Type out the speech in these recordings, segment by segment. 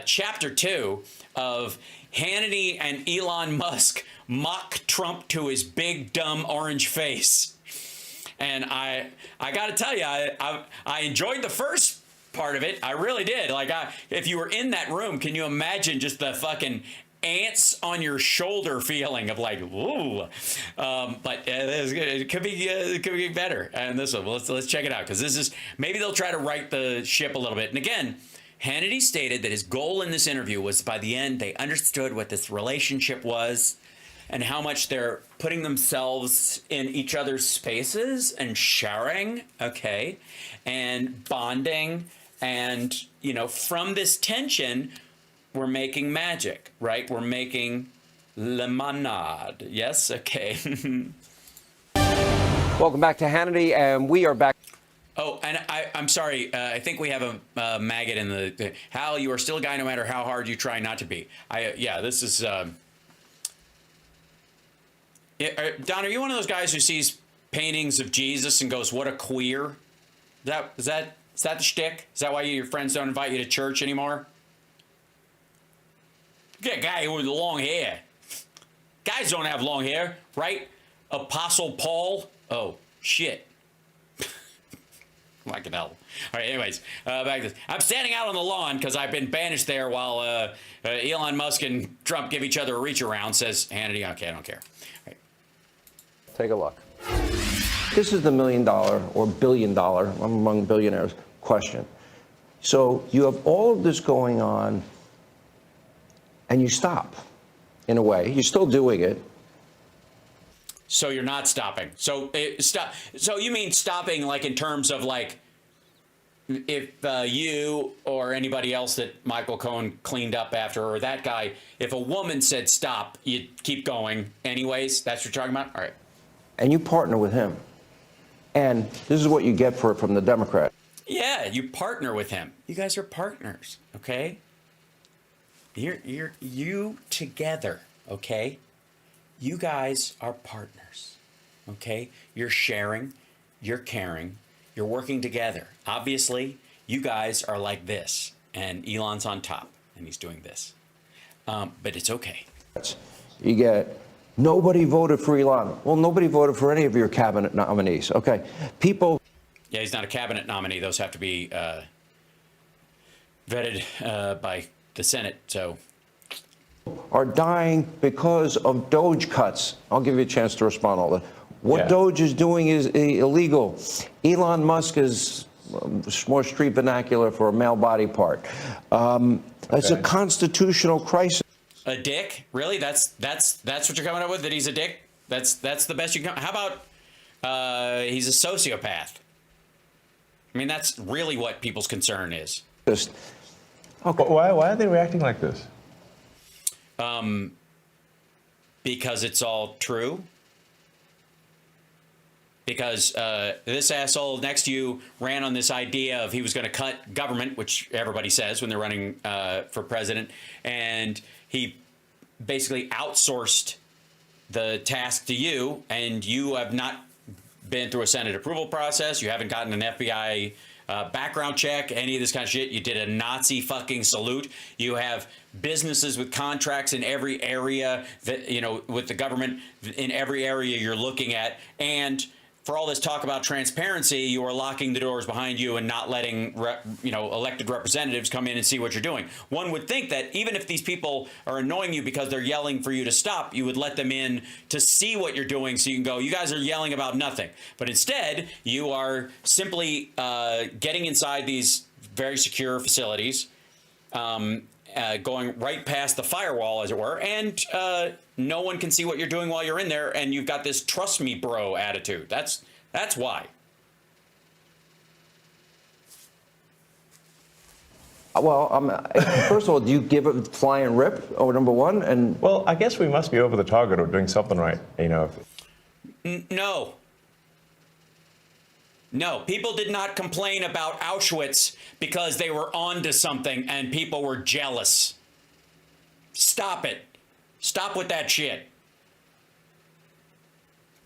chapter 2 of Hannity and Elon Musk mock Trump to his big, dumb orange face. And I got to tell you, I enjoyed the first part of it. I really did. Like, if you were in that room, can you imagine just the fucking ants on your shoulder feeling of like, ooh. But it could be better. And this one, let's check it out, because this is, maybe they'll try to right the ship a little bit. And again, Hannity stated that his goal in this interview was by the end they understood what this relationship was and how much they're putting themselves in each other's spaces and sharing, okay, and bonding. And, you know, from this tension, we're making magic, right? We're making lemonade. Yes? Okay. Welcome back to Hannity, and we are back. Oh, and I'm sorry. I think we have a maggot in the... Hal, you are still a guy no matter how hard you try not to be. Yeah, this is... Don, are you one of those guys who sees paintings of Jesus and goes, what a queer? Is that the shtick? Is that why your friends don't invite you to church anymore? Get a guy with long hair. Guys don't have long hair, right? Apostle Paul? Oh, shit. Like an hell. All right, anyways, back to this. I'm standing out on the lawn because I've been banished there while Elon Musk and Trump give each other a reach around, says Hannity. Okay, I don't care. All right. Take a look. This is the $1 million or $1 billion, I'm among billionaires, question. So you have all of this going on, and you stop, in a way. You're still doing it. So you're not stopping. So stop. So you mean stopping, like in terms of like, if you or anybody else that Michael Cohen cleaned up after, or that guy, if a woman said stop, you'd keep going anyways? That's what you're talking about? All right. And you partner with him. And this is what you get for it from the Democrat. Yeah, you partner with him. You guys are partners, okay? You together, okay? You guys are partners, okay? You're sharing, you're caring, you're working together. Obviously, you guys are like this, and Elon's on top, and he's doing this. But it's okay. You get, nobody voted for Elon. Well, nobody voted for any of your cabinet nominees, okay? People... Yeah, he's not a cabinet nominee. Those have to be vetted by the Senate, so... are dying because of Doge cuts. I'll give you a chance to respond to all that. What Doge is doing is illegal. Elon Musk is more street vernacular for a male body part. It's a constitutional crisis. A dick? Really? That's what you're coming up with? That he's a dick? That's the best you can come. How about he's a sociopath? I mean, that's really what people's concern is. Okay. Why are they reacting like this? Because it's all true. Because this asshole next to you ran on this idea of he was going to cut government, which everybody says when they're running for president, and he basically outsourced the task to you, and you have not been through a Senate approval process. You haven't gotten an FBI background check, any of this kind of shit. You did a Nazi fucking salute. You have businesses with contracts in every area that, you know, with the government in every area you're looking at. And for all this talk about transparency, you are locking the doors behind you and not letting, elected representatives come in and see what you're doing. One would think that even if these people are annoying you because they're yelling for you to stop, you would let them in to see what you're doing so you can go, you guys are yelling about nothing. But instead, you are simply getting inside these very secure facilities, going right past the firewall, as it were, and no one can see what you're doing while you're in there, and you've got this trust me bro attitude. That's why. Well, first of all, do you give it flying rip, number one? And well, I guess we must be over the target or doing something right, you know. No. No, people did not complain about Auschwitz because they were onto something and people were jealous. Stop it. Stop with that shit.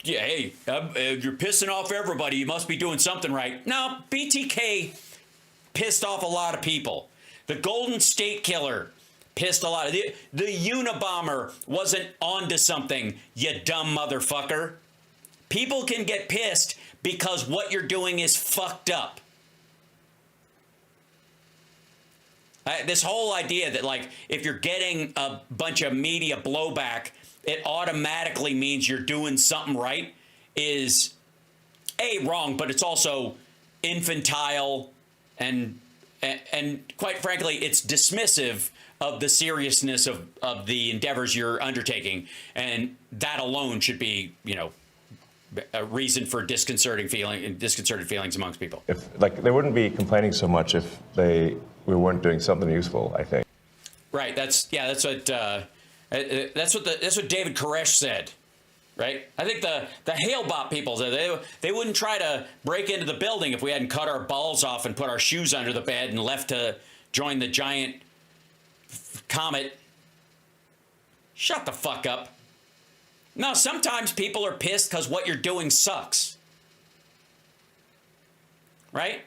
Yeah, hey, you're pissing off everybody. You must be doing something right. No, BTK pissed off a lot of people. The Golden State Killer pissed a lot of the Unabomber wasn't onto something, you dumb motherfucker. People can get pissed because what you're doing is fucked up. This whole idea that, like, if you're getting a bunch of media blowback, it automatically means you're doing something right is wrong, but it's also infantile and quite frankly, it's dismissive of the seriousness of the endeavors you're undertaking, and that alone should be, you know, a reason for disconcerted feelings amongst people. If, like, they wouldn't be complaining so much if we weren't doing something useful, I think. Right. That's what David Koresh said. Right. I think the Halebot people said they wouldn't try to break into the building if we hadn't cut our balls off and put our shoes under the bed and left to join the giant comet. Shut the fuck up. No, sometimes people are pissed because what you're doing sucks. Right?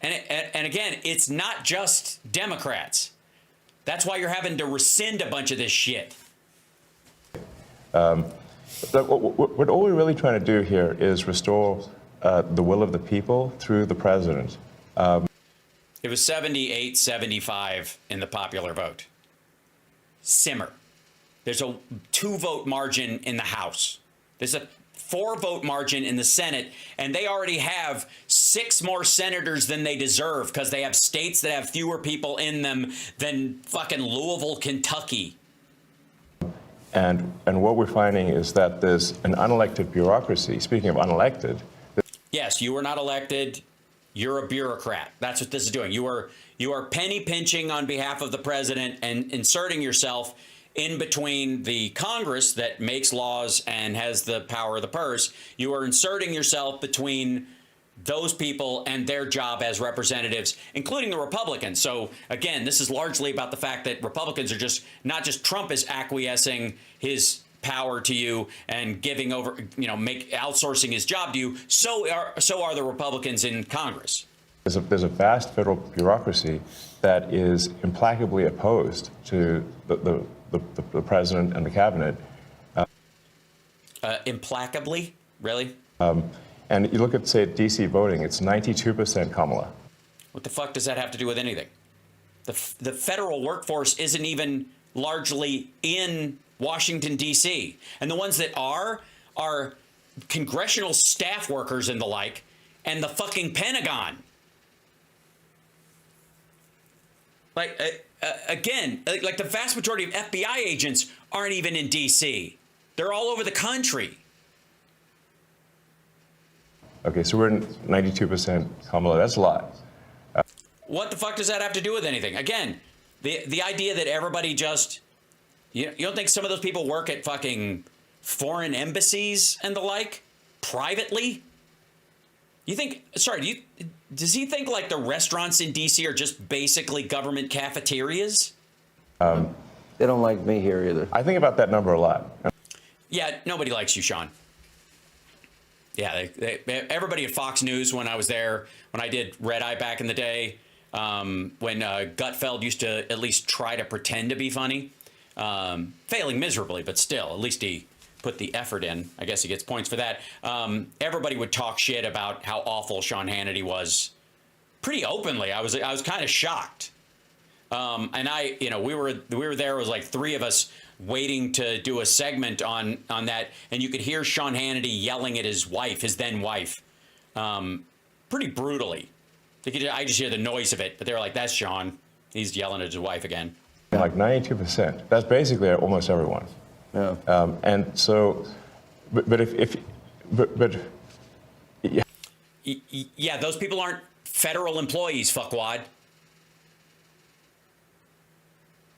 And again, it's not just Democrats. That's why you're having to rescind a bunch of this shit. What all we're really trying to do here is restore the will of the people through the president. It was 78-75 in the popular vote. Simmer. There's a 2-vote margin in the House. There's a 4-vote margin in the Senate, and they already have 6 more senators than they deserve because they have states that have fewer people in them than fucking Louisville, Kentucky. And what we're finding is that there's an unelected bureaucracy. Speaking of unelected. Yes, you were not elected. You're a bureaucrat. That's what this is doing. You are penny pinching on behalf of the president and inserting yourself in between the Congress that makes laws and has the power of the purse. You are inserting yourself between those people and their job as representatives, including the Republicans. So again, this is largely about the fact that Republicans are just not just Trump is acquiescing his power to you and giving over, you know, outsourcing his job to you. So are the Republicans in Congress. There's a vast federal bureaucracy that is implacably opposed to the president and the cabinet. Implacably? Really? And you look at, say, D.C. voting, it's 92% Kamala. What the fuck does that have to do with anything? The federal workforce isn't even largely in Washington, D.C. And the ones that are congressional staff workers and the like, and the fucking Pentagon. Like, again, like the vast majority of FBI agents aren't even in D.C. They're all over the country. Okay, so we're in 92% Kamala. That's a lot. What the fuck does that have to do with anything? Again, the idea that everybody just... You don't think some of those people work at fucking foreign embassies and the like privately? You think... Sorry, does he think like the restaurants in D.C. are just basically government cafeterias? They don't like me here either. I think about that number a lot. Yeah, nobody likes you, Sean. Yeah, everybody at Fox News when I was there, when I did Red Eye back in the day, when Gutfeld used to at least try to pretend to be funny, failing miserably, but still, at least he put the effort in. I guess he gets points for that. Everybody would talk shit about how awful Sean Hannity was pretty openly. I was kind of shocked. And we were there. It was like 3 of us waiting to do a segment on that, and you could hear Sean Hannity yelling at his wife, his then wife, pretty brutally. I just hear the noise of it, but they're like, "That's Sean. He's yelling at his wife again." Like 92%. That's basically almost everyone. Yeah. And so, yeah, those people aren't federal employees, fuckwad.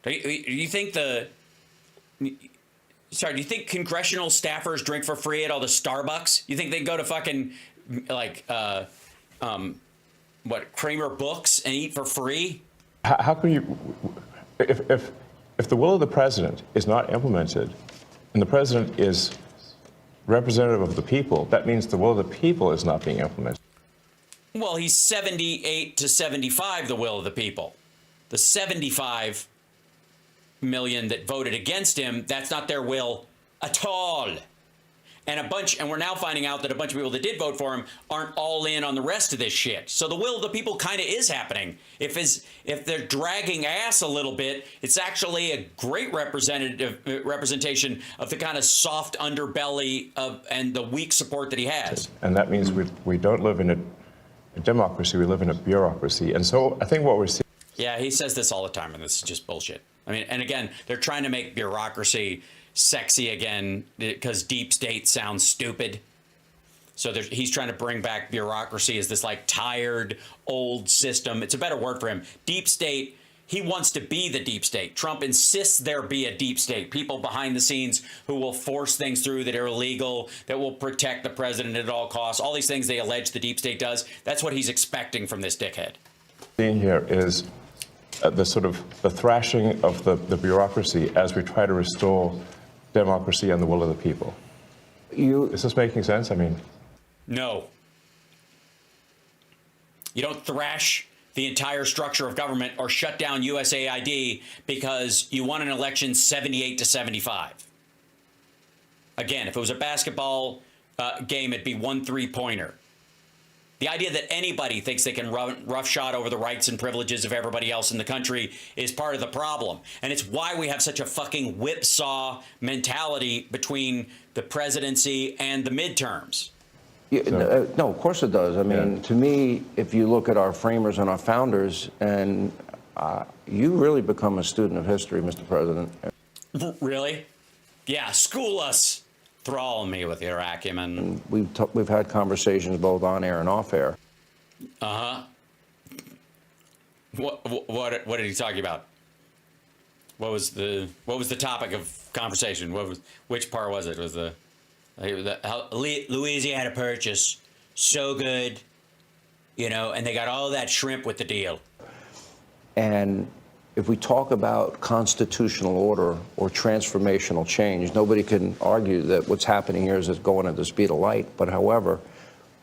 Do you think do you think congressional staffers drink for free at all the Starbucks? You think they go to fucking like Kramer Books and eat for free? how can you, if the will of the president is not implemented, and the president is representative of the people, that means the will of the people is not being implemented. Well, he's 78 to 75, the will of the people. The 75 million that voted against him, that's not their will at all. And we're now finding out that a bunch of people that did vote for him aren't all in on the rest of this shit. So the will of the people kind of is happening. If they're dragging ass a little bit, it's actually a great representation of the kind of soft underbelly and the weak support that he has. And that means we don't live in a democracy, we live in a bureaucracy. And so I think what we're seeing... Yeah, he says this all the time, and this is just bullshit. I mean, and again, they're trying to make bureaucracy sexy again because deep state sounds stupid. So he's trying to bring back bureaucracy as this like tired old system. It's a better word for him. Deep state. He wants to be the deep state. Trump insists there be a deep state. People behind the scenes who will force things through that are illegal, that will protect the president at all costs. All these things they allege the deep state does. That's what he's expecting from this dickhead. Seeing here is the thrashing of the bureaucracy as we try to restore democracy and the will of the people. Is this making sense? I mean, no. You don't thrash the entire structure of government or shut down USAID because you won an election 78 to 75. Again, if it was a basketball game, it'd be 1 3-pointer. The idea that anybody thinks they can run roughshod over the rights and privileges of everybody else in the country is part of the problem. And it's why we have such a fucking whipsaw mentality between the presidency and the midterms. Yeah, no, of course it does. I mean, to me, if you look at our framers and our founders, and you really become a student of history, Mr. President. Really? Yeah, school us. Thrall me with your acumen. We've had conversations both on air and off air. Uh-huh. What did he talk about? What was the topic of conversation? Which part was it? Was the Louisiana Purchase so good, and they got all that shrimp with the deal. And if we talk about constitutional order or transformational change, nobody can argue that what's happening here is it's going at the speed of light. But however,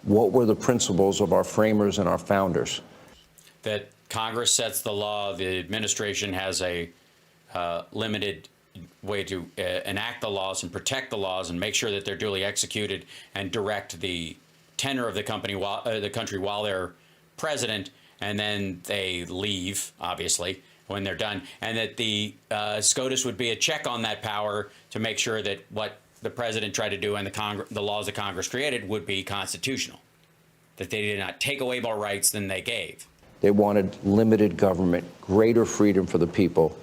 what were the principles of our framers and our founders? That Congress sets the law, the administration has a limited way to enact the laws and protect the laws and make sure that they're duly executed and direct the tenor of the country while they're president, and then they leave, obviously, when they're done, and that the SCOTUS would be a check on that power to make sure that what the president tried to do and the laws that Congress created would be constitutional, that they did not take away more rights than they gave. They wanted limited government, greater freedom for the people.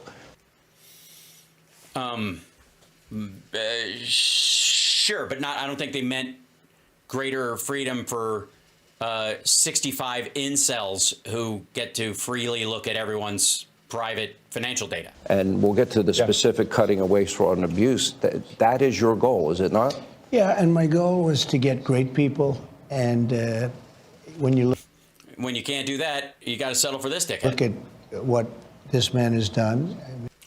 Sure, but I don't think they meant greater freedom for 65 incels who get to freely look at everyone's private financial data. And we'll get to the specific cutting of waste, fraud, and abuse. That is your goal, is it not? Yeah, and my goal was to get great people. And when you can't do that, you got to settle for this dickhead. Look at what this man has done.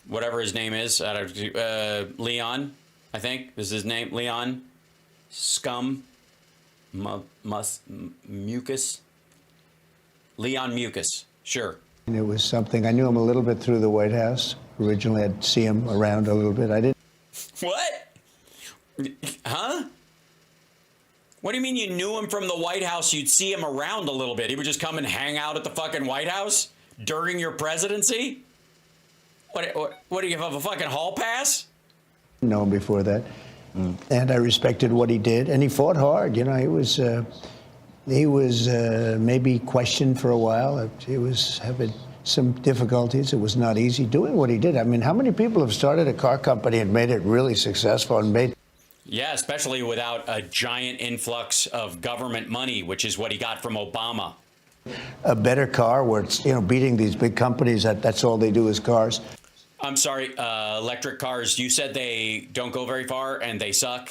Whatever his name is, Leon, I think is his name. Leon, Scum, Mucus. Leon Mucus, sure. And it was something, I knew him a little bit through the White House. Originally, I'd see him around a little bit. I didn't. What? Huh? What do you mean you knew him from the White House? You'd see him around a little bit. He would just come and hang out at the fucking White House during your presidency? What do you have, a fucking hall pass? Know him before that. And I respected what he did. And he fought hard. He was maybe questioned for a while. He was having some difficulties. It was not easy doing what he did. I mean, how many people have started a car company and made it really successful and made... Yeah, especially without a giant influx of government money, which is what he got from Obama. A better car where it's, beating these big companies, that's all they do is cars. I'm sorry, electric cars, you said they don't go very far and they suck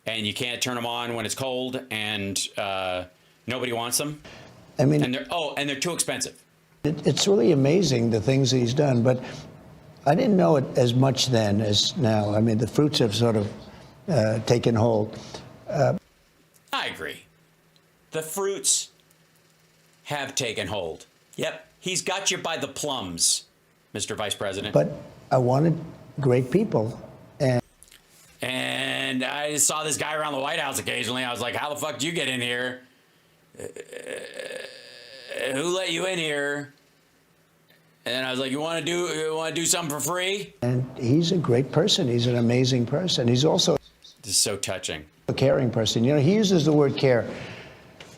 and you can't turn them on when it's cold and nobody wants them? I mean... And they're too expensive. It's really amazing the things he's done, but I didn't know it as much then as now. I mean, the fruits have sort of taken hold. I agree. The fruits have taken hold. Yep, he's got you by the plums, Mr. Vice President. But I wanted great people. And I saw this guy around the White House occasionally. I was like, how the fuck did you get in here? Who let you in here? And I was like, you want to do something for free? And he's a great person. He's an amazing person. He's also This is so touching. a caring person. You know, he uses the word care.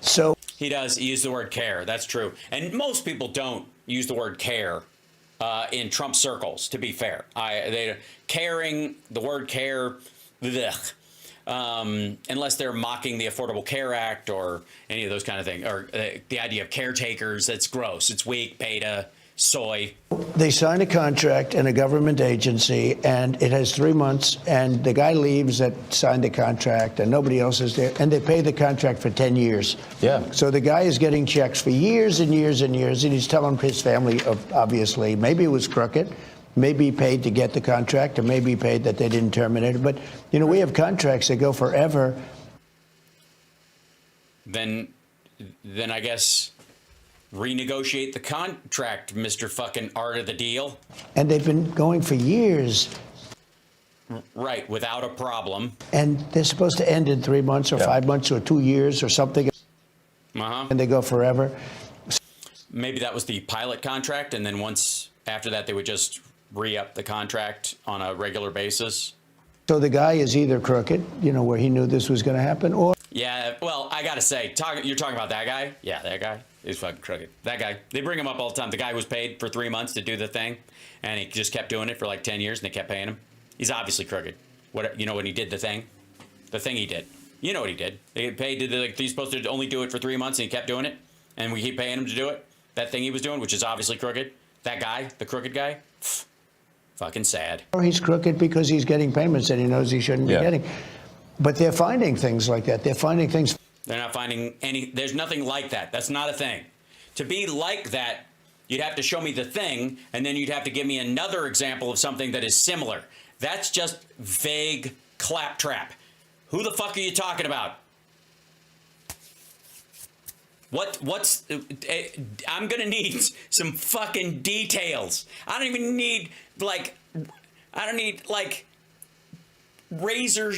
So He does. He used the word care. That's true. And most people don't use the word care in Trump circles, to be fair. Caring, the word care, blech. Unless they're mocking the Affordable Care Act or any of those kind of things, or the idea of caretakers. That's gross. It's weak, beta, soy. they sign a contract in a government agency, and it has 3 months, and the guy leaves that signed the contract, and nobody else is there, and they pay the contract for 10 years. Yeah. So the guy is getting checks for years and years and years, and he's telling his family, obviously, maybe it was crooked, maybe he paid to get the contract, or maybe he paid that they didn't terminate it. But, you know, we have contracts that go forever. Then I guess renegotiate the contract, Mr. fucking art of the deal. And they've been going for years, Right, without a problem. and they're supposed to end in 3 months or 5 months or 2 years or something, Uh-huh. and they go forever. Maybe that was the pilot contract, and then once after that, they would just re-up the contract on a regular basis. So the guy is either crooked, you know, where he knew this was going to happen, or Yeah, well, I gotta say, you're talking about that guy? Yeah, that guy is fucking crooked. That guy, they bring him up all the time. The guy who was paid for 3 months to do the thing, and he just kept doing it for like 10 years, and they kept paying him. He's obviously crooked. What, you know, when he did the thing he did. You know what he did. They paid to, like, he's supposed to only do it for 3 months, and he kept doing it, and we keep paying him to do it. That thing he was doing, which is obviously crooked. That guy, the crooked guy, fucking sad. he's crooked because he's getting payments that he knows he shouldn't be getting. But they're finding things like that. They're finding things. They're not finding any, there's nothing like that. That's not a thing. To be like that, you'd have to show me the thing, and then you'd have to give me another example of something that is similar. That's just vague claptrap. Who the fuck are you talking about? I'm gonna need some fucking details. I don't need razor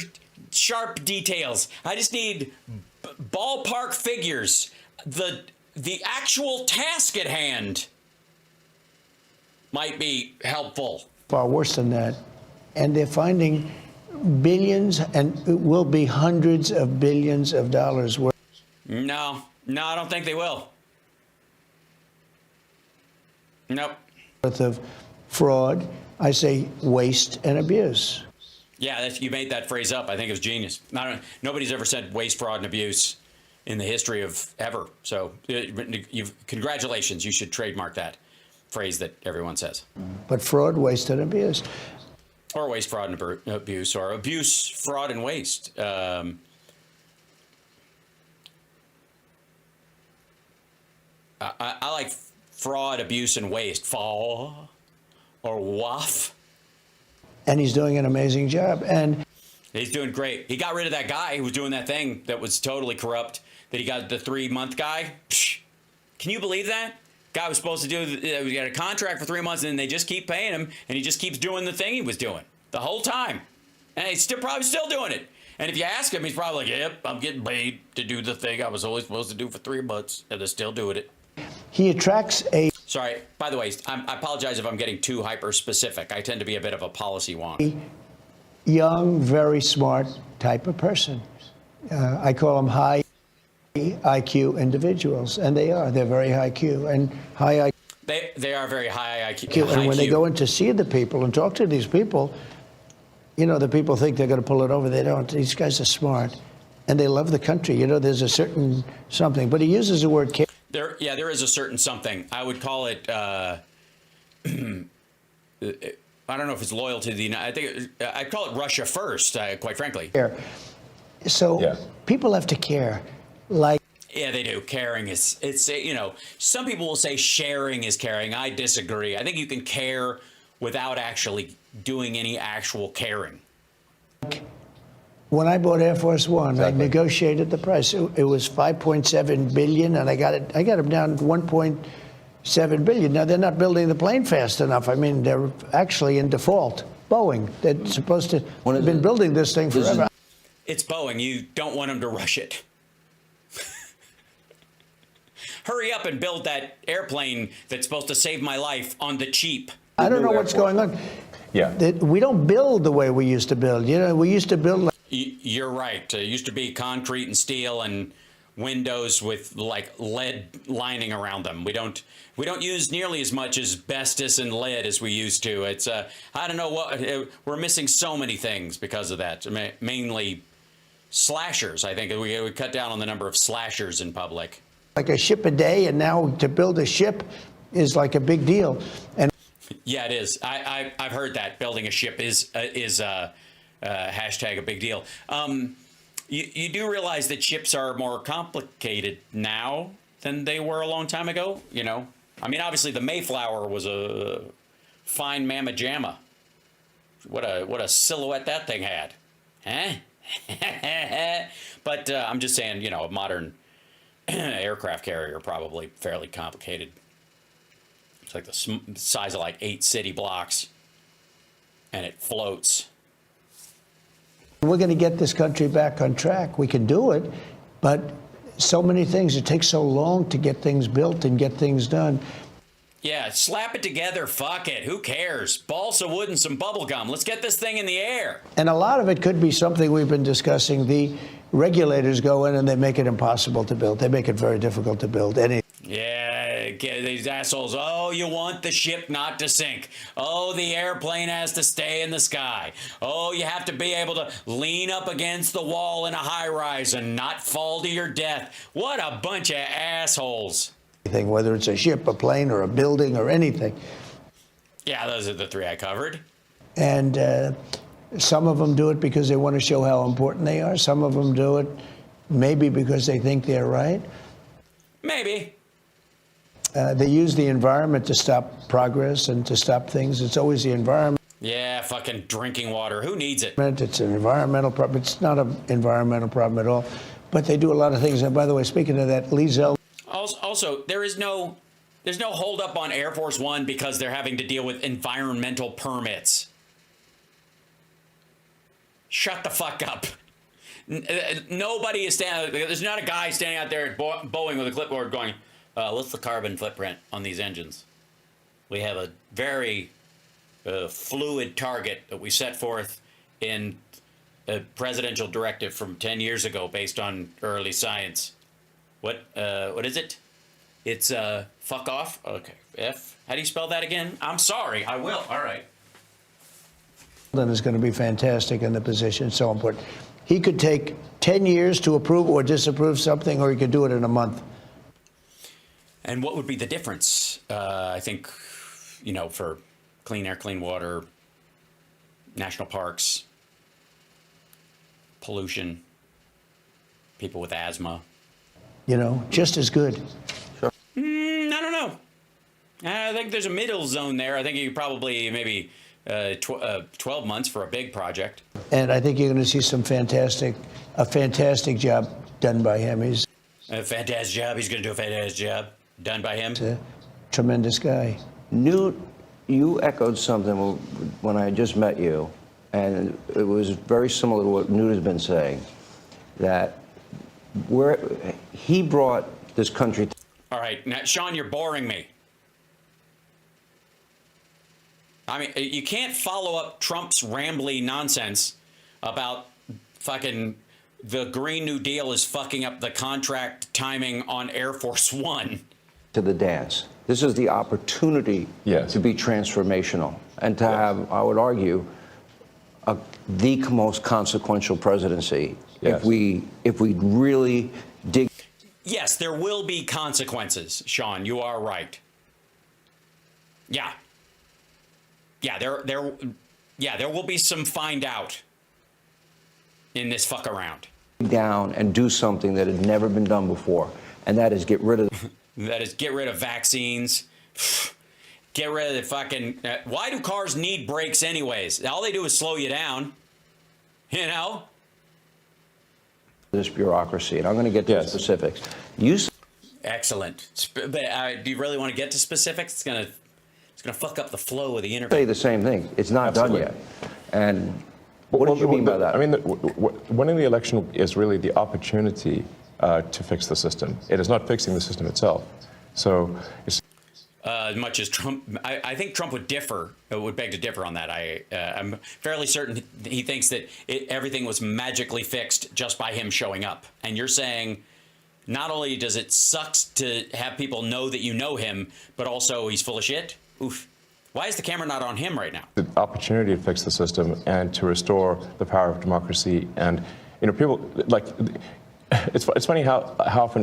sharp details. I just need ballpark figures. The actual task at hand might be helpful. Far worse than that. And they're finding billions, and it will be hundreds of billions of dollars worth. No, I don't think they will. Nope. Worth of fraud. I say waste and abuse. Yeah, you made that phrase up. I think it was genius. Nobody's ever said waste, fraud, and abuse in the history of ever. So, congratulations. You should trademark that phrase that everyone says. But fraud, waste, and abuse. Or waste, fraud, and abuse, or abuse, fraud, and waste. I like fraud, abuse, and waste. Fall or waff. And he's doing an amazing job. And He's doing great. He got rid of that guy who was doing that thing that was totally corrupt. That he got the 3-month guy. Psh, can you believe that? Guy was supposed to do. We got a contract for 3 months, and then they just keep paying him, and he just keeps doing the thing he was doing the whole time, and he's probably still doing it. And if you ask him, he's probably like, "Yep, I'm getting paid to do the thing I was always supposed to do for 3 months, and they're still doing it." he attracts a Sorry. By the way, I apologize if I'm getting too hyper specific. I tend to be a bit of a policy wonk. young, very smart type of person. I call them high IQ individuals, and they are. They're very high IQ and high IQ. They are very high IQ. And when they go in to see the people and talk to these people, you know, the people think they're going to pull it over. They don't. These guys are smart, and they love the country. You know, there's a certain something. But he uses the word care. There is a certain something. I would call it. I don't know if it's loyal to the United. I think I'd call it Russia first. Quite frankly. So people have to care. Like. Yeah, they do. Caring is, some people will say sharing is caring. I disagree. I think you can care without actually doing any actual caring. When I bought Air Force One, Exactly. I negotiated the price. It was 5.7 billion, and I got them down to 1.7 billion. Now they're not building the plane fast enough. I mean, they're actually in default. Boeing, they're supposed to have been building this thing forever. It's Boeing. You don't want them to rush it. Hurry up and build that airplane that's supposed to save my life on the cheap. I don't know New what's airport. going on. Yeah. We don't build the way we used to build. You know, we used to build. You're right. It used to be concrete and steel and windows with like lead lining around them. We don't use nearly as much asbestos and lead as we used to. It's I don't know what we're missing so many things because of that. Mainly slashers. I think we cut down on the number of slashers in public. Like a ship a day, and now to build a ship is like a big deal. And Yeah, it is. I've heard that building a ship is hashtag a big deal. You do realize that ships are more complicated now than they were a long time ago. You know, I mean, obviously the Mayflower was a fine mamma jamma. What a silhouette that thing had, huh? But I'm just saying, you know, a modern aircraft carrier probably fairly complicated. It's like the size of like 8 city blocks, and it floats. we're going to get this country back on track. We can do it, but so many things. It takes so long to get things built and get things done. Yeah, slap it together. Fuck it. Who cares? Balsa wood and some bubble gum. Let's get this thing in the air. And a lot of it could be something we've been discussing. The regulators go in and they make it impossible to build. They make it very difficult to build any. Yeah, these assholes. Oh, you want the ship not to sink. Oh, the airplane has to stay in the sky. Oh, you have to be able to lean up against the wall in a high rise and not fall to your death. What a bunch of assholes. Whether it's a ship, a plane, or a building, or anything. Yeah, those are the three I covered. And some of them do it because they want to show how important they are. Some of them do it maybe because they think they're right. Maybe. They use the environment to stop progress and to stop things. It's always the environment. Yeah, fucking drinking water. Who needs it? It's an environmental problem. It's not an environmental problem at all. But they do a lot of things. And by the way, speaking of that, Lee Zeldin. Also, there's no holdup on Air Force One because they're having to deal with environmental permits. Shut the fuck up. Nobody is standing. There's not a guy standing out there at Boeing with a clipboard going, "What's the carbon footprint on these engines? We have a very fluid target that we set forth in a presidential directive from 10 years ago based on early science." What is it? It's fuck off. Okay, F. How do you spell that again? I'm sorry. I will. All right. Is going to be fantastic in the position. It's so important. He could take 10 years to approve or disapprove something, or he could do it in a month. And what would be the difference? I think, for clean air, clean water, national parks, pollution, people with asthma. Just as good. I don't know. I think there's a middle zone there. I think you probably maybe 12 months for a big project. And I think you're going to see a fantastic job done by him. He's a fantastic job. He's going to do a fantastic job done by him. a tremendous guy. Newt, you echoed something when I just met you, and it was very similar to what Newt has been saying, that he brought this country. All right, now, Sean, you're boring me. I mean, you can't follow up Trump's rambly nonsense about fucking the Green New Deal is fucking up the contract timing on Air Force One. To the dance. This is the opportunity to be transformational and to have, I would argue, the most consequential presidency. Yes. If we really dig. Yes, there will be consequences, Sean. You are right. Yeah. Yeah, there will be some find out in this fuck around. Down and do something that had never been done before, and that is get rid of. That is get rid of vaccines. Get rid of the fucking. Why do cars need brakes anyways? All they do is slow you down. this bureaucracy, and I'm going to get to the specifics. You Excellent. Do you really want to get to specifics? It's gonna fuck up the flow of the interview. say the same thing. It's not Absolutely. done yet. And what do you mean by that? I mean, winning the election is really the opportunity to fix the system. It is not fixing the system itself. So it's As much as Trump, I think Trump would beg to differ on that. I'm fairly certain he thinks that everything was magically fixed just by him showing up. And you're saying not only does it sucks to have people know that you know him, but also he's full of shit? Oof. Why is the camera not on him right now? the opportunity to fix the system and to restore the power of democracy. And, people, like, it's funny how often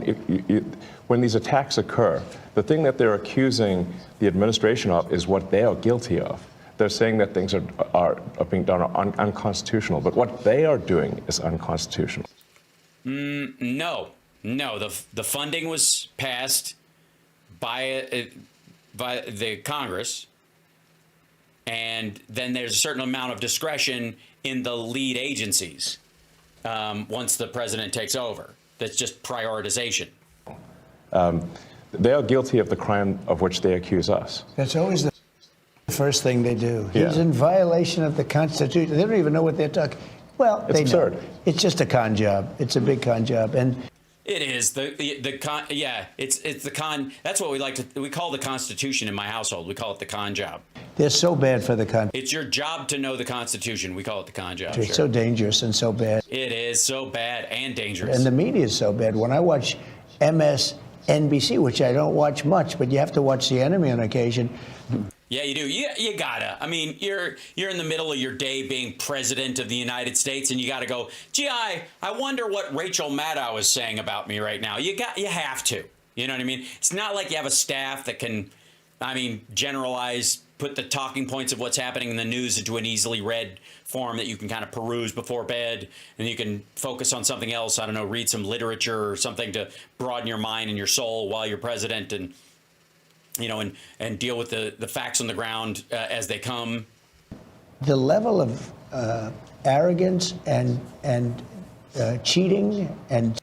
when these attacks occur, the thing that they're accusing the administration of is what they are guilty of. They're saying that things are being done unconstitutional, but what they are doing is unconstitutional. No. The funding was passed by the Congress, and then there's a certain amount of discretion in the lead agencies once the president takes over. That's just prioritization. They are guilty of the crime of which they accuse us. That's always the first thing they do. Yeah. He's in violation of the Constitution. They don't even know what they're talking. Well, It's they absurd. know. It's just a con job. It's a big con job. And It is the con. Yeah, it's the con. That's what we call the Constitution in my household. We call it the con job. they're so bad for the country. It's your job to know the Constitution. We call it the con job. It's Sure. so dangerous and so bad. It is so bad and dangerous. And the media is so bad. When I watch MSNBC, which I don't watch much, but you have to watch The Enemy on occasion. Yeah, you do. You gotta. I mean, you're in the middle of your day being president of the United States, and you gotta go, gee, I wonder what Rachel Maddow is saying about me right now. You have to. You know what I mean? It's not like you have a staff that can, generalize, put the talking points of what's happening in the news into an easily read form that you can kind of peruse before bed, and you can focus on something else. I don't know, read some literature or something to broaden your mind and your soul while you're president, and and deal with the facts on the ground as they come. The level of arrogance and cheating, and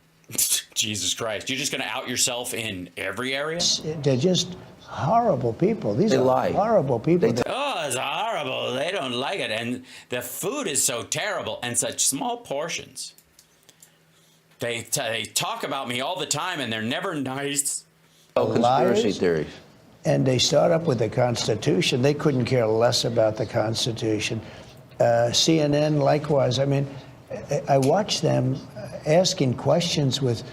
Jesus Christ, you're just going to out yourself in every area? they're just horrible people. These They are lie. horrible people. Oh, it's horrible. They don't like it. And the food is so terrible and such small portions. They talk about me all the time, and they're never nice. Conspiracy Liars. theories. And they start up with the Constitution. They couldn't care less about the Constitution. CNN, likewise. I mean, I watch them asking questions with,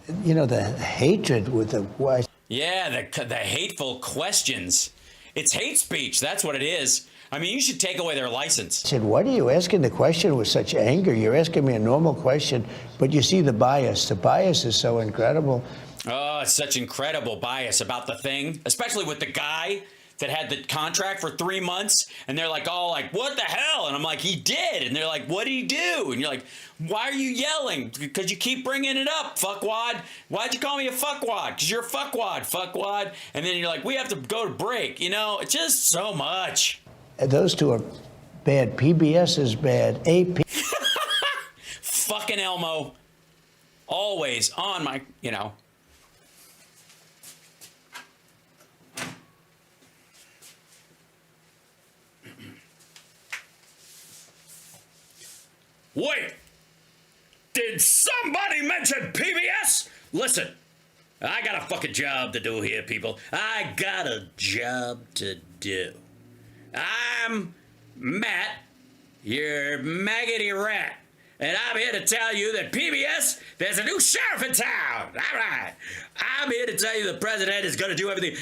the hatred with the white. Yeah, the hateful questions. It's hate speech. That's what it is. I mean, you should take away their license. I said, why are you asking the question with such anger? You're asking me a normal question, but you see the bias. The bias is so incredible. Oh, it's such incredible bias about the thing, especially with the guy that had the contract for 3 months, and they're like, what the hell? And I'm like, he did. And they're like, what did he do? And you're like, why are you yelling? Because you keep bringing it up, fuckwad. Why'd you call me a fuckwad? Because you're a fuckwad. And then you're like, we have to go to break. It's just so much. Those two are bad. PBS is bad. AP. Fucking Elmo. Always on my, Wait! Did somebody mention PBS? Listen, I got a fucking job to do here, people. I got a job to do. I'm Matt, your maggoty rat, and I'm here to tell you that PBS, there's a new sheriff in town. All right. I'm here to tell you the president is going to do everything.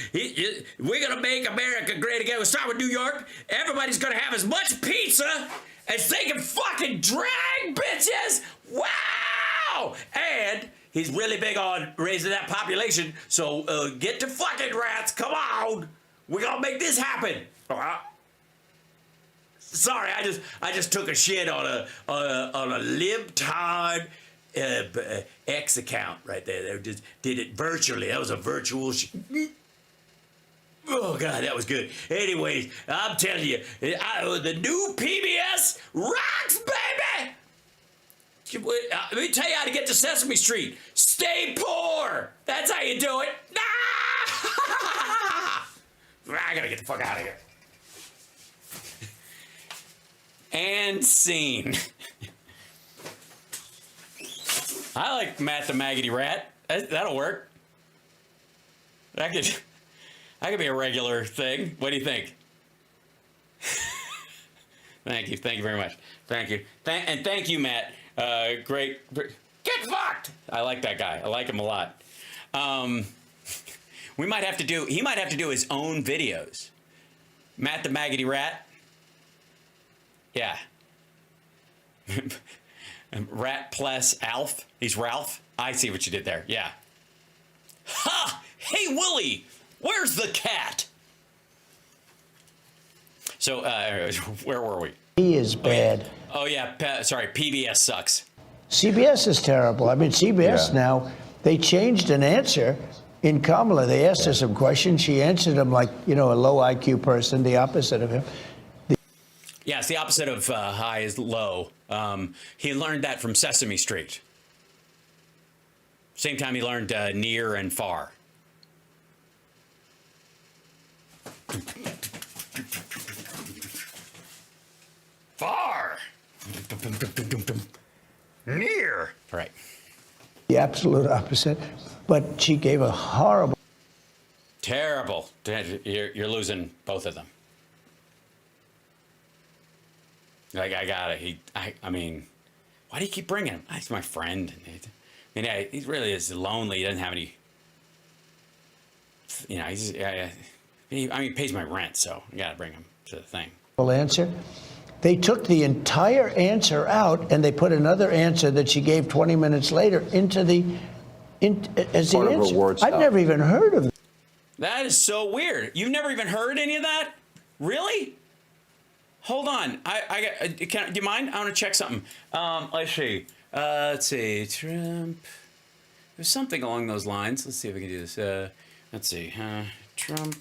We're going to make America great again. We'll start with New York. Everybody's going to have as much pizza as they can fucking drag, bitches! Wow! And he's really big on raising that population, so get to fucking rats, come on! We're gonna make this happen! Sorry, I just took a shit on a libtard X account right there. They just did it virtually. That was a virtual Oh, God, that was good. Anyways, I'm telling you, the new PBS rocks, baby! Let me tell you how to get to Sesame Street. Stay poor. That's how you do it. I gotta get the fuck out of here. And scene. I like Matt the Maggoty Rat. That'll work. That could be a regular thing. What do you think? Thank you very much. Thank you, and thank you, Matt. Great. Get fucked. I like that guy. I like him a lot. He might have to do his own videos. Matt the Maggoty Rat. Yeah. Rat plus Alf. He's Ralph. I see what you did there. Yeah. Ha! Hey, Willie, where's the cat? So, where were we? He is bad. Oh, yeah. Sorry, PBS sucks. CBS is terrible. I mean, CBS now, they changed an answer in Kamala. They asked her some questions. She answered them like, a low IQ person, the opposite of him. Yeah, it's the opposite of high is low. He learned that from Sesame Street. Same time he learned near and far. Far. Near. Right. The absolute opposite. But she gave a horrible. Terrible. You're losing both of them. Like, I got it. I mean, why do you keep bringing him? He's my friend. I mean, he really is lonely. He doesn't have any, he's, he pays my rent, so I got to bring him to the thing. Answer. They took the entire answer out and they put another answer that she gave 20 minutes later into as the Part of her answer. word I've salad. never even heard of it. That is so weird. You've never even heard any of that? Really? Hold on. Do you mind? I want to check something. Let's see. Trump. There's something along those lines. Let's see if we can do this. Let's see. Trump.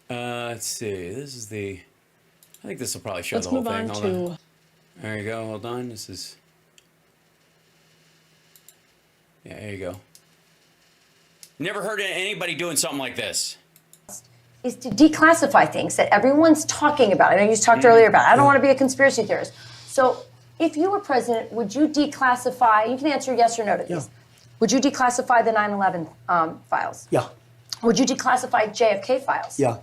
Let's see. This is the. I think this will probably show the whole thing. Hold on. There you go. Hold on. This is. Yeah, there you go. Never heard of anybody doing something like this. Is to declassify things that everyone's talking about. I know you talked earlier about it. I don't want to be a conspiracy theorist. So if you were president, would you declassify, you can answer yes or no to these. Would you declassify the 9/11 files? Yeah. Would you declassify JFK files? Yeah.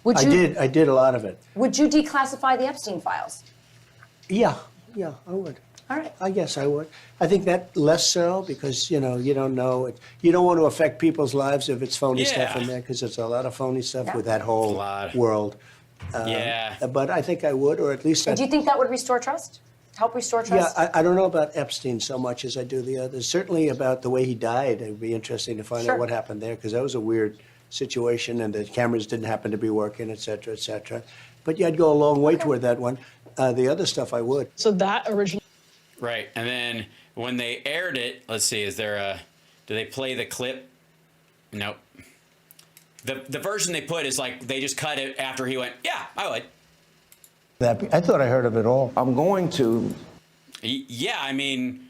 Would you, I did a lot of it. Would you declassify the Epstein files? Yeah, I would. All right. I guess I would. I think that less so because, you don't know it. You don't want to affect people's lives if it's phony stuff in there because there's a lot of phony stuff with that whole world. But I think I would, or at least And do you think that would restore trust? Help restore trust? Yeah, I don't know about Epstein so much as I do the others. Certainly about the way he died. It would be interesting to find out what happened there because that was a weird situation and the cameras didn't happen to be working, et cetera, et cetera. But yeah, I'd go a long way toward that one. The other stuff I would. So that original. Right, and then when they aired it, let's see, is there a? Do they play the clip? Nope. The version they put is like they just cut it after he went. Yeah, I would. I thought I heard of it all. I'm going to. Yeah, I mean,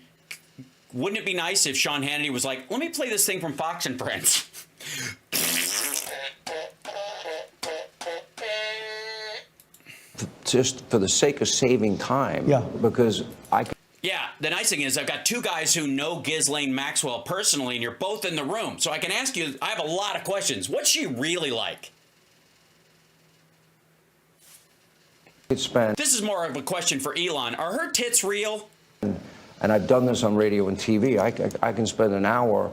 wouldn't it be nice if Sean Hannity was like, let me play this thing from Fox and Friends? Just for the sake of saving time. Yeah. Because I. Yeah, the nice thing is I've got two guys who know Ghislaine Maxwell personally, and you're both in the room. So I can ask you, I have a lot of questions. What's she really like? This is more of a question for Elon. Are her tits real? And I've done this on radio and TV. I can spend an hour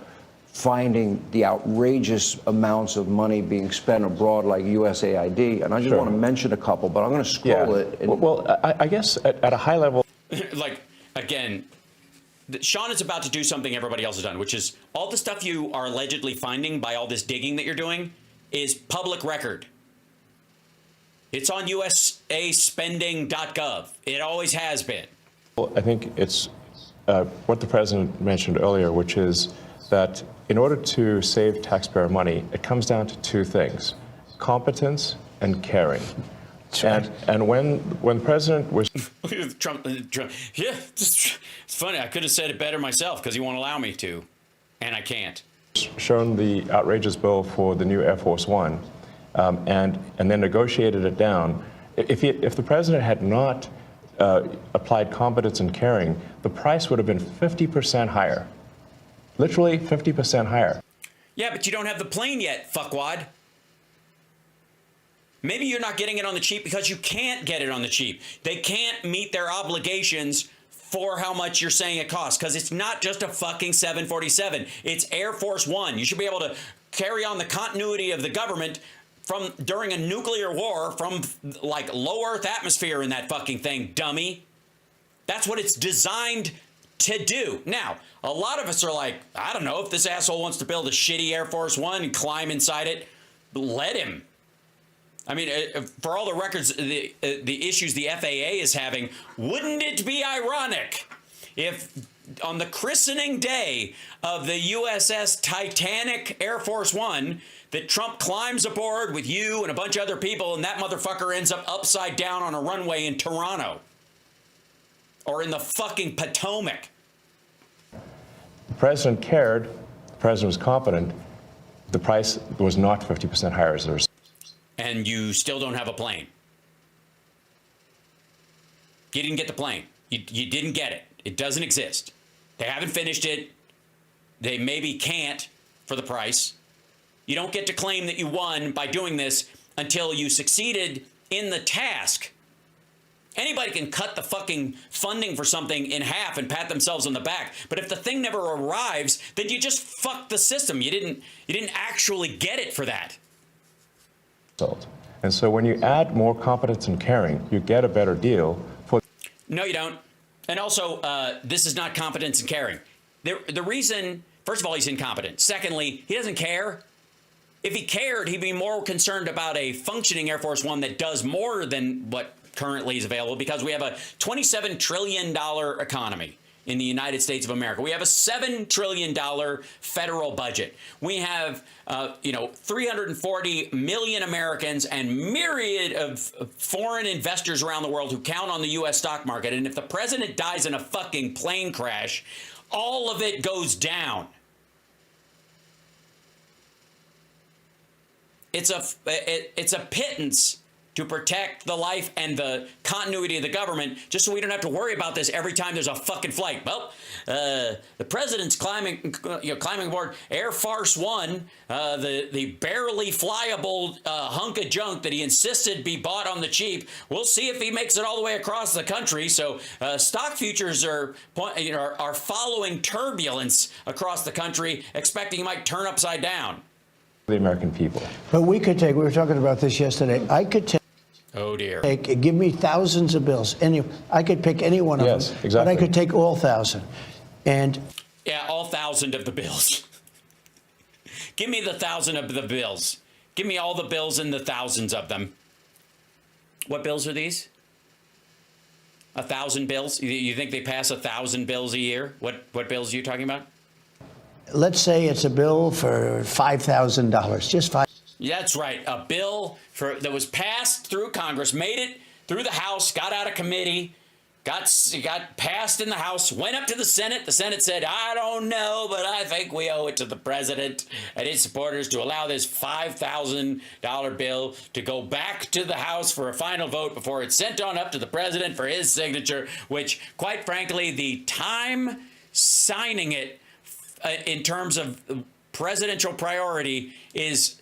finding the outrageous amounts of money being spent abroad like USAID. And I just want to mention a couple, but I'm going to scroll it. And well, I guess at a high level. Like, again, Sean is about to do something everybody else has done, which is all the stuff you are allegedly finding by all this digging that you're doing is public record. It's on USAspending.gov. It always has been. Well, I think it's what the president mentioned earlier, which is that in order to save taxpayer money, it comes down to two things: competence and caring. And when the president was Trump, yeah, it's funny. I could have said it better myself because he won't allow me to, and I can't. shown the outrageous bill for the new Air Force One, and then negotiated it down, if the president had not applied competence and caring, the price would have been 50% higher. Literally 50% higher. Yeah, but you don't have the plane yet, fuckwad. Maybe you're not getting it on the cheap because you can't get it on the cheap. They can't meet their obligations for how much you're saying it costs, because it's not just a fucking 747. It's Air Force One. You should be able to carry on the continuity of the government from during a nuclear war from like low Earth atmosphere in that fucking thing, dummy. That's what it's designed to do. Now, a lot of us are like, I don't know, if this asshole wants to build a shitty Air Force One and climb inside it, let him. I mean, for all the records, the issues the FAA is having, wouldn't it be ironic if on the christening day of the USS Titanic Air Force One that Trump climbs aboard with you and a bunch of other people and that motherfucker ends up upside down on a runway in Toronto or in the fucking Potomac? The president cared, the president was competent, the price was not 50% higher as a result. And you still don't have a plane. You didn't get the plane. You didn't get it. It doesn't exist. They haven't finished it. They maybe can't for the price. You don't get to claim that you won by doing this until you succeeded in the task. Anybody can cut the fucking funding for something in half and pat themselves on the back. But if the thing never arrives, then you just fucked the system. You didn't actually get it for that. And so when you add more competence and caring, you get a better deal for... No, you don't. And also, this is not competence and caring. The reason, first of all, he's incompetent. Secondly, he doesn't care. If he cared, he'd be more concerned about a functioning Air Force One that does more than what currently is available, because we have a $27 trillion economy in the United States of America. We have a $7 trillion federal budget. We have, 340 million Americans and myriad of foreign investors around the world who count on the U.S. stock market. And if the president dies in a fucking plane crash, all of it goes down. It's a pittance to protect the life and the continuity of the government, just so we don't have to worry about this every time there's a fucking flight. Well, the president's climbing aboard Air Force One, the barely flyable hunk of junk that he insisted be bought on the cheap. We'll see if he makes it all the way across the country. So stock futures are following turbulence across the country, expecting he might turn upside down. The American people. But we were talking about this yesterday. I could take. Oh dear. Give me thousands of bills. I could pick any one of them. Yes, exactly. But I could take all 1,000. And yeah, all 1,000 of the bills. Give me the 1,000 of the bills. Give me all the bills and the thousands of them. What bills are these? 1,000 bills? You think they pass 1,000 bills a year? What bills are you talking about? let's say it's a bill for $5,000, just $5,000. Yeah, that's right. A bill that was passed through Congress, made it through the House, got out of committee, got passed in the House, went up to the Senate. The Senate said, I don't know, but I think we owe it to the president and his supporters to allow this $5,000 bill to go back to the House for a final vote before it's sent on up to the president for his signature, which, quite frankly, the time signing it in terms of presidential priority is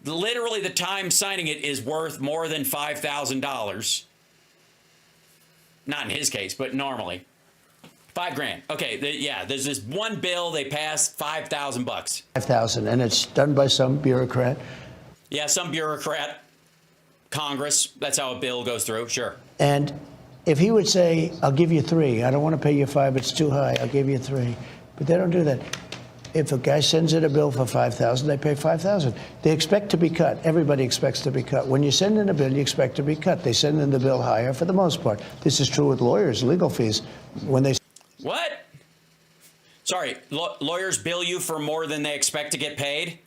literally the time signing it is worth more than $5,000. Not in his case, but normally. $5,000. Okay, yeah, there's this one bill they passed, $5,000. $5,000, and it's done by some bureaucrat. Yeah, some bureaucrat, Congress, that's how a bill goes through, sure. And if he would say, I'll give you $3,000, I don't want to pay you $5,000, it's too high, I'll give you $3,000. But they don't do that. If a guy sends in a bill for $5,000, they pay $5,000. They expect to be cut. Everybody expects to be cut. When you send in a bill, you expect to be cut. They send in the bill higher for the most part. This is true with lawyers, legal fees. When they What? Sorry, lawyers bill you for more than they expect to get paid?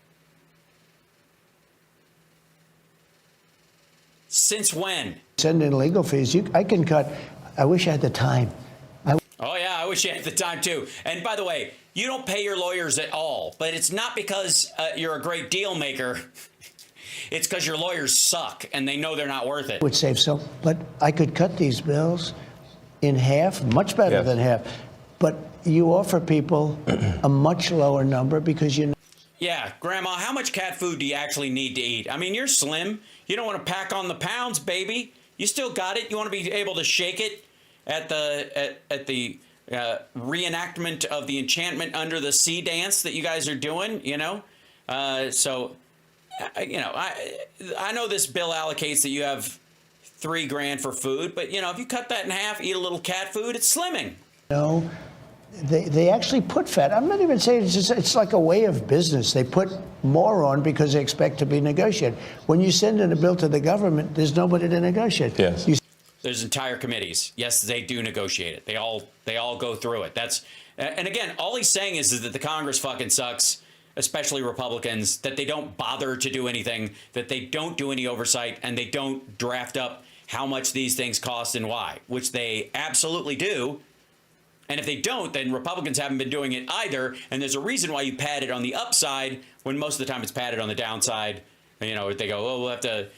Since when? Send in legal fees. I can cut. I wish I had the time. Oh, yeah, I wish you had the time, too. And by the way, you don't pay your lawyers at all, but it's not because you're a great deal maker. It's because your lawyers suck, and they know they're not worth it. Would save so, but I could cut these bills in half, much better Yes. than half. But you offer people a much lower number because you know. Yeah, Grandma, how much cat food do you actually need to eat? I mean, you're slim. You don't want to pack on the pounds, baby. You still got it. You want to be able to shake it at the reenactment of the Enchantment Under the Sea dance that you guys are doing, you know? So, you know, I know this bill allocates that you have $3,000 for food, but, you know, if you cut that in half, eat a little cat food, it's slimming. No, they actually put fat. I'm not even saying it's like a way of business. They put more on because they expect to be negotiated. When you send in a bill to the government, there's nobody to negotiate. Yes. There's entire committees. Yes, they do negotiate it. They all go through it. And again, all he's saying is that the Congress fucking sucks, especially Republicans, that they don't bother to do anything, that they don't do any oversight, and they don't draft up how much these things cost and why, which they absolutely do. And if they don't, then Republicans haven't been doing it either. And there's a reason why you pad it on the upside when most of the time it's padded on the downside. You know, they go, oh, we'll have to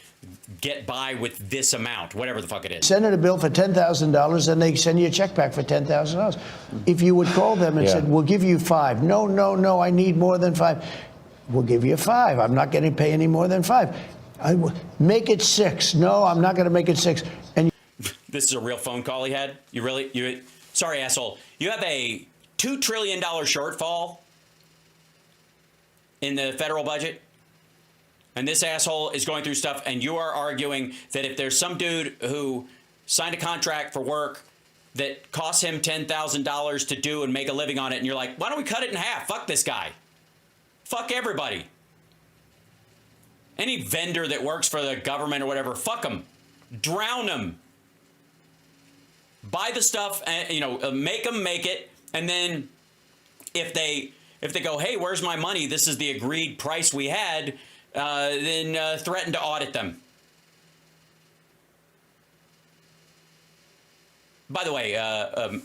get by with this amount, whatever the fuck it is. Send in a bill for $10,000, and they send you a check back for $10,000. If you would call them and said, we'll give you $5,000. No, I need more than $5,000. We'll give you $5,000. I'm not going to pay any more than $5,000. Make it $6,000. No, I'm not going to make it $6,000. And this is a real phone call he had. Sorry, asshole. You have a $2 trillion shortfall in the federal budget. And this asshole is going through stuff, and you are arguing that if there's some dude who signed a contract for work that costs him $10,000 to do and make a living on it, and you're like, why don't we cut it in half? Fuck this guy. Fuck everybody. Any vendor that works for the government or whatever, fuck them. Drown them. Buy the stuff, and make them make it, and then if they go, hey, where's my money? This is the agreed price we had. Then threaten to audit them. By the way,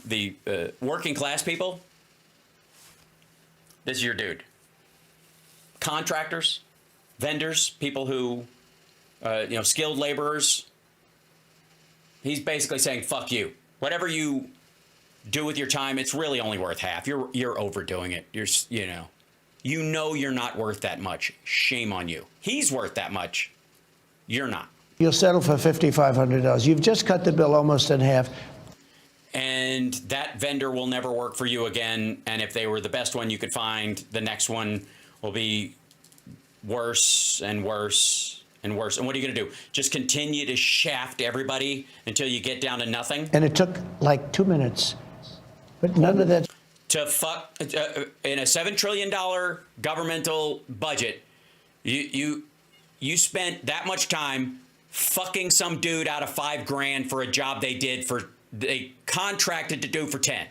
the working class people, this is your dude. Contractors, vendors, people who, skilled laborers. He's basically saying, fuck you. Whatever you do with your time, it's really only worth half. You're overdoing it. You know you're not worth that much. Shame on you. He's worth that much. You're not. you'll settle for $5,500. You've just cut the bill almost in half. And that vendor will never work for you again. And if they were the best one you could find, the next one will be worse and worse and worse. And what are you going to do? Just continue to shaft everybody until you get down to nothing? And it took like 2 minutes. But none of that. To fuck in a $7 trillion governmental budget, you spent that much time fucking some dude out of $5,000 for a job they contracted to do for 10.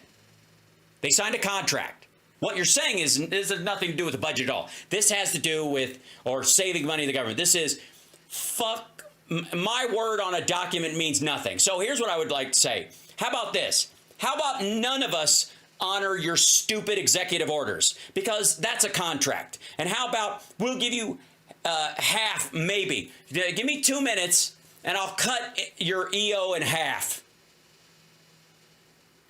They signed a contract. What you're saying is this has nothing to do with the budget at all. This has to do with saving money in the government. This is fuck. My word on a document means nothing. So here's what I would like to say. How about this? How about none of us honor your stupid executive orders, because that's a contract? And how about we'll give you half, maybe. Give me 2 minutes and I'll cut your EO in half.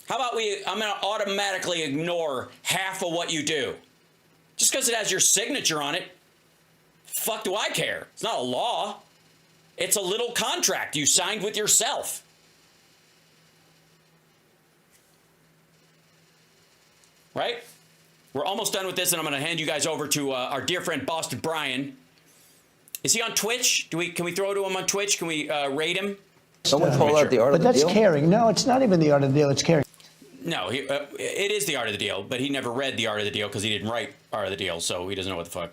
How about I'm going to automatically ignore half of what you do just because it has your signature on it. Fuck do I care? It's not a law. It's a little contract you signed with yourself. Right? We're almost done with this, and I'm going to hand you guys over to our dear friend Boston Brian. Is he on Twitch? Can we throw to him on Twitch? Can we rate him? Someone call out the art of the deal. But that's caring. No, it's not even the art of the deal. It's caring. No, it is the art of the deal, but he never read the art of the deal because he didn't write art of the deal, so he doesn't know what the fuck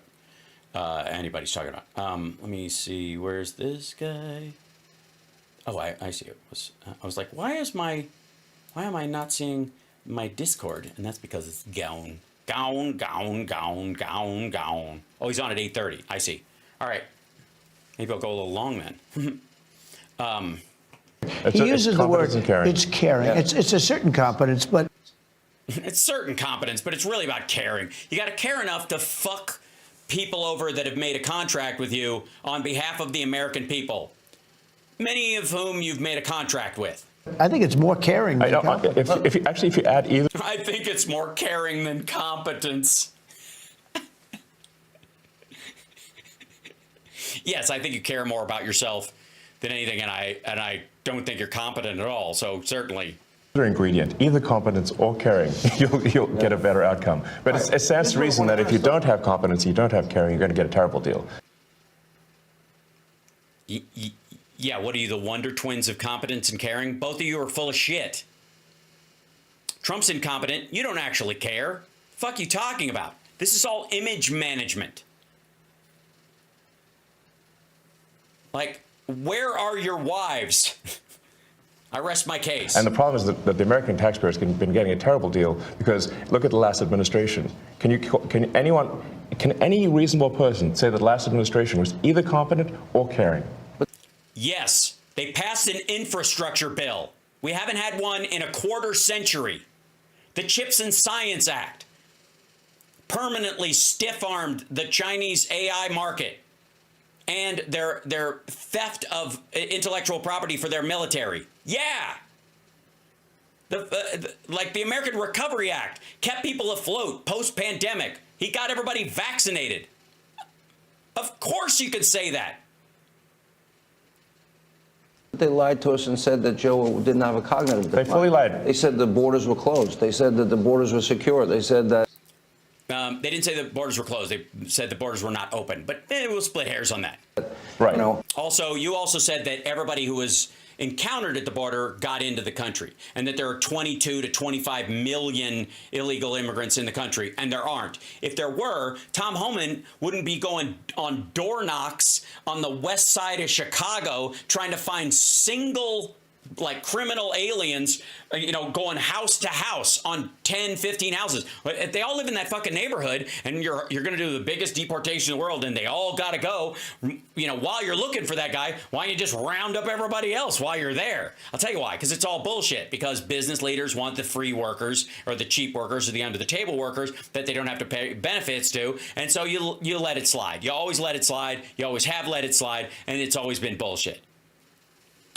anybody's talking about. Let me see. Where's this guy? Oh, I see it. I was like, why am I not seeing my Discord, and that's because it's gone. Oh, he's on at 8:30. I see. All right. Maybe I'll go a little long then. He uses the word, it's caring. Yeah. It's a certain competence, but It's certain competence, but it's really about caring. You got to care enough to fuck people over that have made a contract with you on behalf of the American people, many of whom you've made a contract with. I think it's more caring than competence. If you add either. I think it's more caring than competence. Yes, I think you care more about yourself than anything, and I don't think you're competent at all. So certainly. Ingredient, either competence or caring, you'll get a better outcome. But it stands to reason that if you don't have competence, you don't have caring, you're going to get a terrible deal. Yeah, what are you, the Wonder Twins of competence and caring? Both of you are full of shit. Trump's incompetent. You don't actually care. Fuck you talking about? This is all image management. Like, where are your wives? I rest my case. And the problem is that the American taxpayers have been getting a terrible deal because look at the last administration. Can any reasonable person say that the last administration was either competent or caring? Yes, they passed an infrastructure bill. We haven't had one in a quarter century. The Chips and Science Act permanently stiff-armed the Chinese AI market and their theft of intellectual property for their military. Yeah. Like the American Recovery Act kept people afloat post-pandemic. He got everybody vaccinated. Of course you could say that. They lied to us and said that Joe didn't have a cognitive decline. They fully lied. They said the borders were closed. They said that the borders were secure. They said that. They didn't say the borders were closed. They said the borders were not open. But we'll split hairs on that. Right. You know, Also, you also said that everybody who was encountered at the border got into the country, and that there are 22 to 25 million illegal immigrants in the country, and there aren't. If there were, Tom Homan wouldn't be going on door knocks on the west side of Chicago trying to find single like criminal aliens, going house to house on 10, 15 houses. If they all live in that fucking neighborhood and you're going to do the biggest deportation in the world and they all got to go, while you're looking for that guy, why don't you just round up everybody else while you're there? I'll tell you why, because it's all bullshit. Because business leaders want the free workers or the cheap workers or the under the table workers that they don't have to pay benefits to. And so you let it slide. You always let it slide. You always have let it slide. And it's always been bullshit.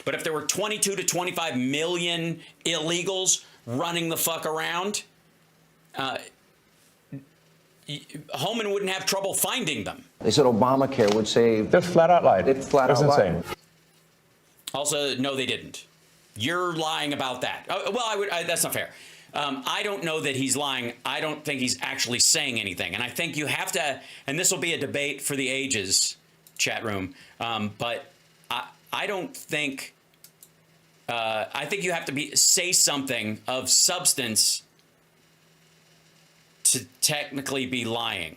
But if there were 22 to 25 million illegals running the fuck around, Homan wouldn't have trouble finding them. they said Obamacare would save. They flat out lied. They flat It was out lied. insane. Also, no, they didn't. You're lying about that. That's not fair. I don't know that he's lying. I don't think he's actually saying anything. And I think you have to, and this will be a debate for the ages, chat room, but I don't think, I think you have to say something of substance to technically be lying.